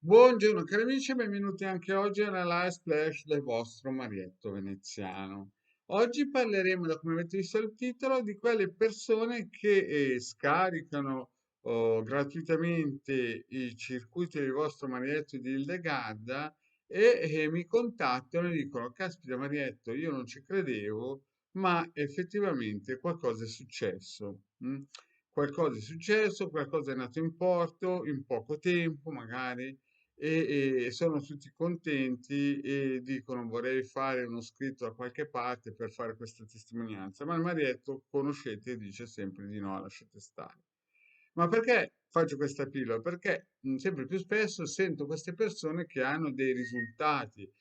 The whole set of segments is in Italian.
Buongiorno cari amici, benvenuti anche oggi alla live splash del vostro Marietto Veneziano. Oggi parleremo, da come avete visto il titolo, di quelle persone che scaricano gratuitamente i circuiti del vostro Marietto di Hildegarda e mi contattano e dicono: Caspita Marietto, io non ci credevo, ma effettivamente qualcosa è successo. Qualcosa è successo, qualcosa è nato in porto in poco tempo, magari e sono tutti contenti e dicono vorrei fare uno scritto da qualche parte per fare questa testimonianza, ma il marietto, conoscete, dice sempre di no, lasciate stare. Ma perché faccio questa pillola? Perché sempre più spesso sento queste persone che hanno dei risultati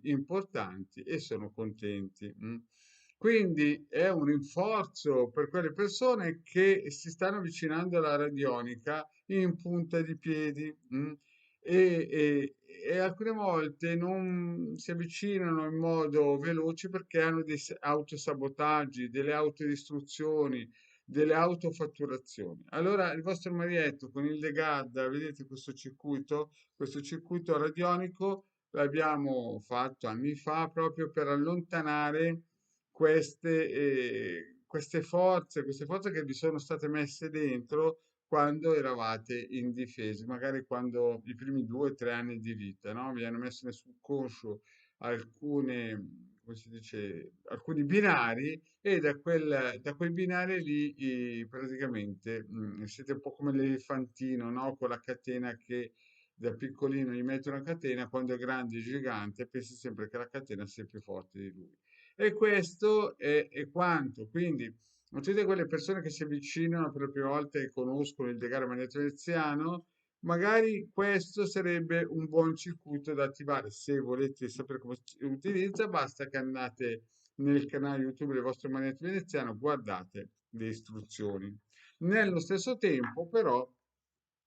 importanti e sono contenti. Quindi è un rinforzo per quelle persone che si stanno avvicinando alla radionica in punta di piedi. E alcune volte non si avvicinano in modo veloce perché hanno dei autosabotaggi, delle autodistruzioni, delle autofatturazioni. Allora, il vostro marietto con il Legarda, vedete questo circuito radionico l'abbiamo fatto anni fa proprio per allontanare queste forze che vi sono state messe dentro quando eravate indifesi, magari quando i primi 2 o 3 anni di vita, no? Vi hanno messo nel subconscio come si dice, alcuni binari e da quei binari lì praticamente siete un po' come l'elefantino, no? Con la catena che da piccolino gli mette una catena, quando è grande e gigante pensi sempre che la catena sia più forte di lui. E questo è quanto. Quindi, tutte quelle persone che si avvicinano per la prima volta e conoscono il Degar Magneto Veneziano, magari questo sarebbe un buon circuito da attivare. Se volete sapere come si utilizza, basta che andate nel canale YouTube del vostro Magneto Veneziano, guardate le istruzioni. Nello stesso tempo, però,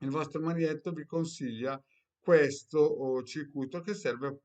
il vostro maglietto vi consiglia questo circuito che serve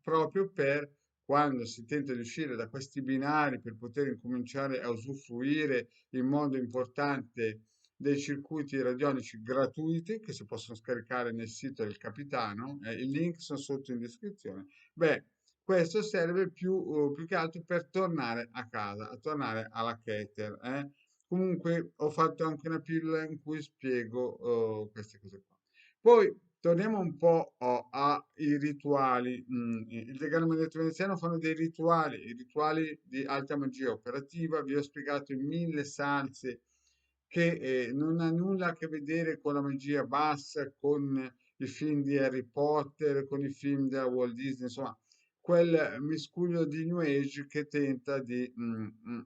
proprio per quando si tenta di uscire da questi binari per poter incominciare a usufruire in modo importante dei circuiti radionici gratuiti che si possono scaricare nel sito del capitano, i link sono sotto in descrizione. Beh, questo serve più che altro per tornare a casa, a tornare alla Keter. Comunque ho fatto anche una pillola in cui spiego queste cose qua. Poi torniamo un po' ai rituali. Il Legame Magneto Veneziano fanno dei rituali, i rituali di alta magia operativa. Vi ho spiegato in mille salse che non ha nulla a che vedere con la magia bassa, con i film di Harry Potter, con i film della Walt Disney, insomma, quel miscuglio di New Age che tenta di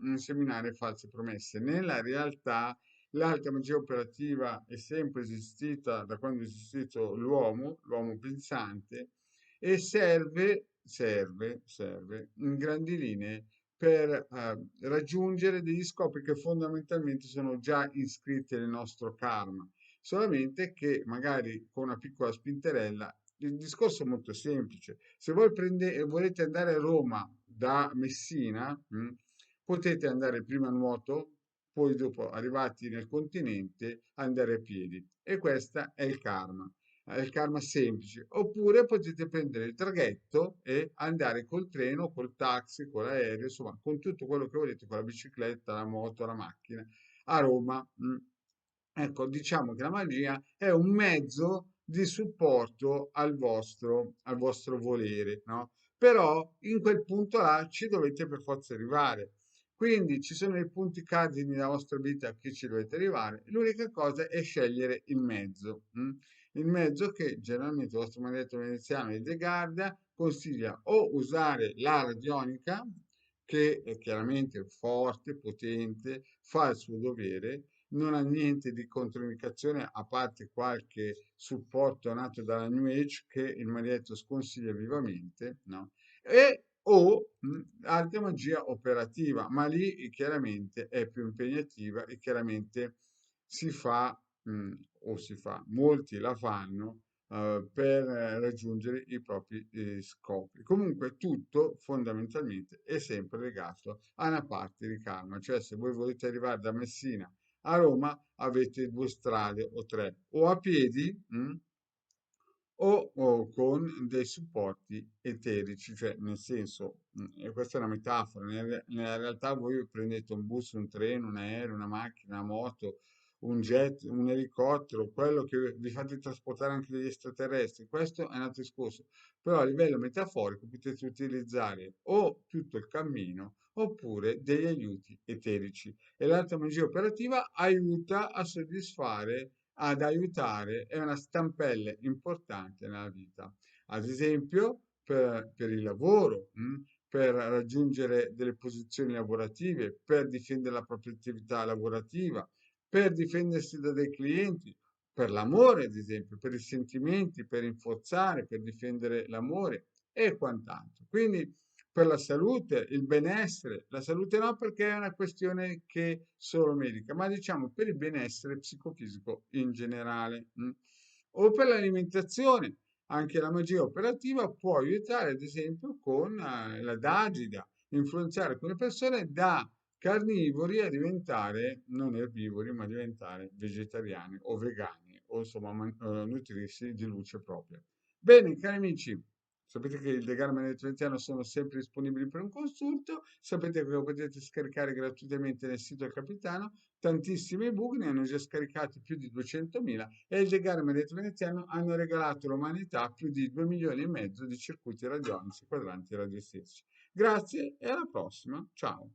inseminare false promesse. Nella realtà, l'alta magia operativa è sempre esistita da quando è esistito l'uomo pensante, e serve in grandi linee per raggiungere degli scopi che fondamentalmente sono già iscritti nel nostro karma, solamente che magari con una piccola spinterella. Il discorso è molto semplice. Se voi volete andare a Roma da Messina, potete andare prima a nuoto, poi dopo, arrivati nel continente, andare a piedi. E questo è il karma semplice. Oppure potete prendere il traghetto e andare col treno, col taxi, con l'aereo, insomma, con tutto quello che volete, con la bicicletta, la moto, la macchina, a Roma. Ecco, diciamo che la magia è un mezzo di supporto al vostro volere, no? Però in quel punto là ci dovete per forza arrivare. Quindi ci sono dei punti cardini nella vostra vita che ci dovete arrivare. L'unica cosa è scegliere il mezzo. Il mezzo che generalmente il vostro maledetto veneziano di De Garda consiglia o usare la radionica, che è chiaramente forte, potente, fa il suo dovere, non ha niente di controindicazione a parte qualche supporto nato dalla New Age che il maledetto sconsiglia vivamente, no? Alta magia operativa, ma lì chiaramente è più impegnativa e chiaramente si fa, molti la fanno per raggiungere i propri scopi. Comunque tutto fondamentalmente è sempre legato a una parte di karma, cioè se voi volete arrivare da Messina a Roma avete 2 strade o 3, o a piedi, o con dei supporti eterici, cioè nel senso, e questa è una metafora, nella realtà voi prendete un bus, un treno, un aereo, una macchina, una moto, un jet, un elicottero, quello che vi fate trasportare anche degli extraterrestri, questo è un altro discorso, però a livello metaforico potete utilizzare o tutto il cammino oppure degli aiuti eterici e l'alta magia operativa aiuta a soddisfare, ad aiutare, è una stampella importante nella vita. Ad esempio, per il lavoro, per raggiungere delle posizioni lavorative, per difendere la propria attività lavorativa, per difendersi da dei clienti, per l'amore, ad esempio, per i sentimenti, per rinforzare, per difendere l'amore e quant'altro. Quindi per la salute, il benessere, la salute no perché è una questione che solo medica, ma diciamo per il benessere psicofisico in generale. O per l'alimentazione, anche la magia operativa può aiutare, ad esempio, con la dagida, influenzare alcune persone da carnivori a diventare non erbivori, ma diventare vegetariani o vegani o insomma nutrirsi di luce propria. Bene, cari amici, sapete che il Degarman e il Trentiano sono sempre disponibili per un consulto, sapete che lo potete scaricare gratuitamente nel sito del Capitano, tantissimi ebook, ne hanno già scaricati più di 200.000 e il Degarman e il Veneziano hanno regalato all'umanità più di 2 milioni e mezzo di circuiti radionici quadranti radiostatici. Grazie e alla prossima, ciao!